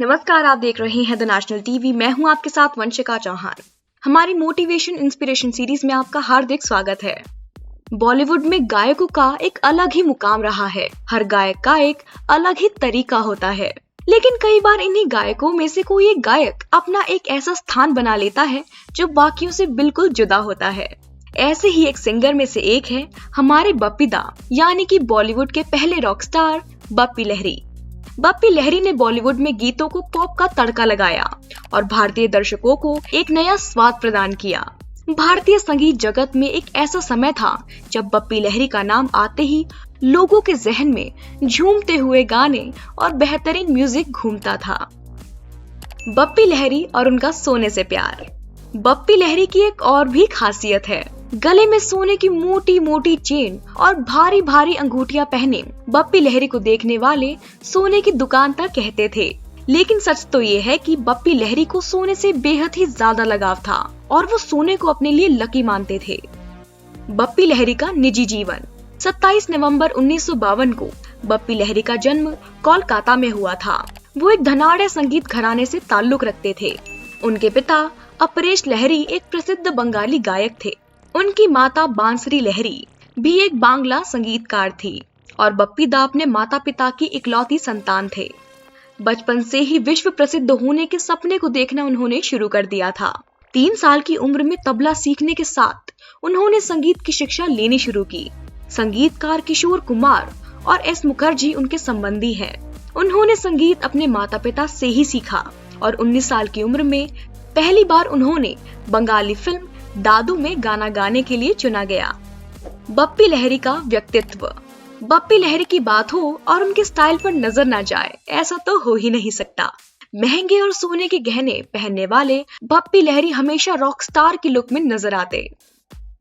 नमस्कार, आप देख रहे हैं द नेशनल टीवी। मैं हूं आपके साथ वंशिका चौहान। हमारी मोटिवेशन इंस्पिरेशन सीरीज में आपका हार्दिक स्वागत है। बॉलीवुड में गायकों का एक अलग ही मुकाम रहा है। हर गायक का एक अलग ही तरीका होता है, लेकिन कई बार इन्हीं गायकों में से कोई एक गायक अपना एक ऐसा स्थान बना लेता है जो बाकियों से बिल्कुल जुदा होता है। ऐसे ही एक सिंगर में से एक है हमारे बप्पी दा, यानी कि बॉलीवुड के पहले रॉक स्टार बप्पी लहरी। बप्पी लहरी ने बॉलीवुड में गीतों को पॉप का तड़का लगाया और भारतीय दर्शकों को एक नया स्वाद प्रदान किया। भारतीय संगीत जगत में एक ऐसा समय था जब बप्पी लहरी का नाम आते ही लोगों के जहन में झूमते हुए गाने और बेहतरीन म्यूजिक घूमता था। बप्पी लहरी और उनका सोने से प्यार। बप्पी लहरी की एक और भी खासियत है, गले में सोने की मोटी मोटी चेन और भारी भारी अंगूठियां पहने बप्पी लहरी को देखने वाले सोने की दुकान तक कहते थे। लेकिन सच तो ये है कि बप्पी लहरी को सोने से बेहद ही ज्यादा लगाव था और वो सोने को अपने लिए लकी मानते थे। बप्पी लहरी का निजी जीवन। 27 नवंबर 1952 को बप्पी लहरी का जन्म कोलकाता में हुआ था। वो एक धनाढ़ संगीत घराने से ताल्लुक रखते थे। उनके पिता अपरेश लहरी एक प्रसिद्ध बंगाली गायक थे। उनकी माता बांसुरी लहरी भी एक बांग्ला संगीतकार थी और बप्पी दा अपने माता पिता की इकलौती संतान थे। बचपन से ही विश्व प्रसिद्ध होने के सपने को देखना उन्होंने शुरू कर दिया था। 3 साल की उम्र में तबला सीखने के साथ उन्होंने संगीत की शिक्षा लेनी शुरू की। संगीतकार किशोर कुमार और एस मुखर्जी उनके संबंधी हैं। उन्होंने संगीत अपने माता पिता से ही सीखा और 19 साल की उम्र में पहली बार उन्होंने बंगाली फिल्म दादू में गाना गाने के लिए चुना गया। बप्पी लहरी का व्यक्तित्व। बप्पी लहरी की बात हो और उनके स्टाइल पर नजर ना जाए, ऐसा तो हो ही नहीं सकता। महंगे और सोने के गहने पहनने वाले बप्पी लहरी हमेशा रॉक स्टार की लुक में नजर आते।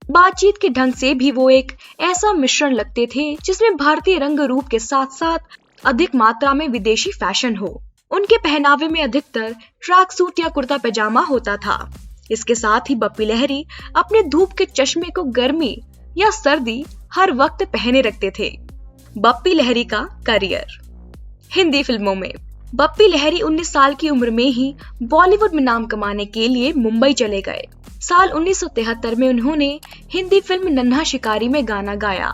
बातचीत के ढंग से भी वो एक ऐसा मिश्रण लगते थे जिसमें भारतीय रंग रूप के साथ साथ अधिक मात्रा में विदेशी फैशन हो। उनके पहनावे में अधिकतर ट्रैक सूट या कुर्ता पैजामा होता था। इसके साथ ही बप्पी लहरी अपने धूप के चश्मे को गर्मी या सर्दी हर वक्त पहने रखते थे। बप्पी लहरी का करियर। हिंदी फिल्मों में बप्पी लहरी 19 साल की उम्र में ही बॉलीवुड में नाम कमाने के लिए मुंबई चले गए। साल 1973 में उन्होंने हिंदी फिल्म नन्हा शिकारी में गाना गाया।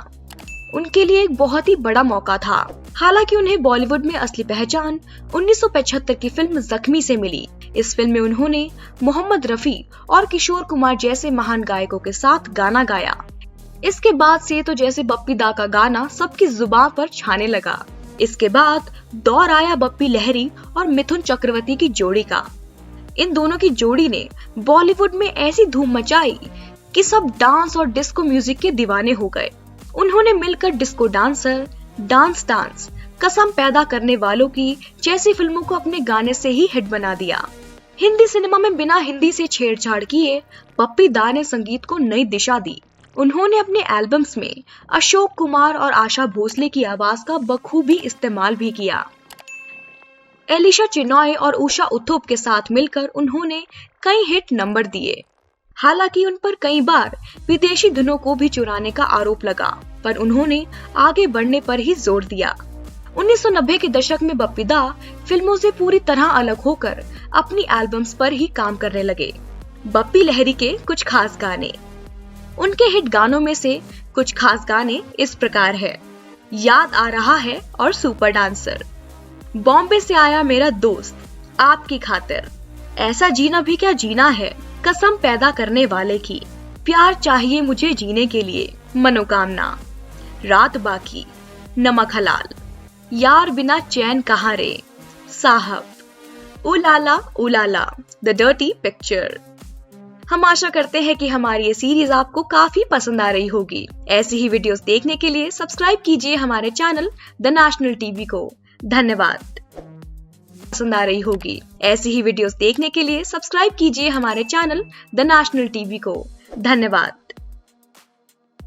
उनके लिए एक बहुत ही बड़ा मौका था। हालांकि उन्हें बॉलीवुड में असली पहचान 1975 की फिल्म जख्मी से मिली। इस फिल्म में उन्होंने मोहम्मद रफी और किशोर कुमार जैसे महान गायकों के साथ गाना गाया। इसके बाद से तो जैसे बप्पी दा का गाना सबकी जुबान पर छाने लगा। इसके बाद दौर आया बप्पी लहरी और मिथुन चक्रवर्ती की जोड़ी का। इन दोनों की जोड़ी ने बॉलीवुड में ऐसी धूम मचाई कि सब डांस और डिस्को म्यूजिक के दीवाने हो गए। उन्होंने मिलकर डिस्को डांसर, डांस, कसम पैदा करने वालों की जैसी फिल्मों को अपने गाने से ही हिट बना दिया। हिंदी सिनेमा में बिना हिंदी से छेड़छाड़ किए बप्पी दा ने संगीत को नई दिशा दी। उन्होंने अपने एल्बम्स में अशोक कुमार और आशा भोसले की आवाज का बखूबी इस्तेमाल भी किया। एलिशा चिनॉय और उषा उत्थुप के साथ मिलकर उन्होंने कई हिट नंबर दिए। हालांकि उन पर कई बार विदेशी धुनों को भी चुराने का आरोप लगा, पर उन्होंने आगे बढ़ने पर ही जोर दिया। 1990 के दशक में बप्पी दा फिल्मों से पूरी तरह अलग होकर अपनी एल्बम्स पर ही काम करने लगे। बप्पी लहरी के कुछ खास गाने। उनके हिट गानों में से कुछ खास गाने इस प्रकार है। याद आ रहा है और सुपर डांसर, बॉम्बे से आया मेरा दोस्त, आपकी खातिर, ऐसा जीना भी क्या जीना है, कसम पैदा करने वाले की, प्यार चाहिए मुझे जीने के लिए, मनोकामना, रात बाकी, नमक हलाल, यार बिना चैन कहाँ रे, साहब, उलाला, द डर्टी पिक्चर। हम आशा करते हैं कि हमारी ये सीरीज आपको काफी पसंद आ रही होगी। ऐसी ही वीडियोस देखने के लिए सब्सक्राइब कीजिए हमारे चैनल द नेशनल टीवी को। धन्यवाद। पसंद आ रही होगी। ऐसी ही वीडियोस देखने के लिए सब्सक्राइब कीजिए हमारे चैनल द नेशनल टीवी को। धन्यवाद।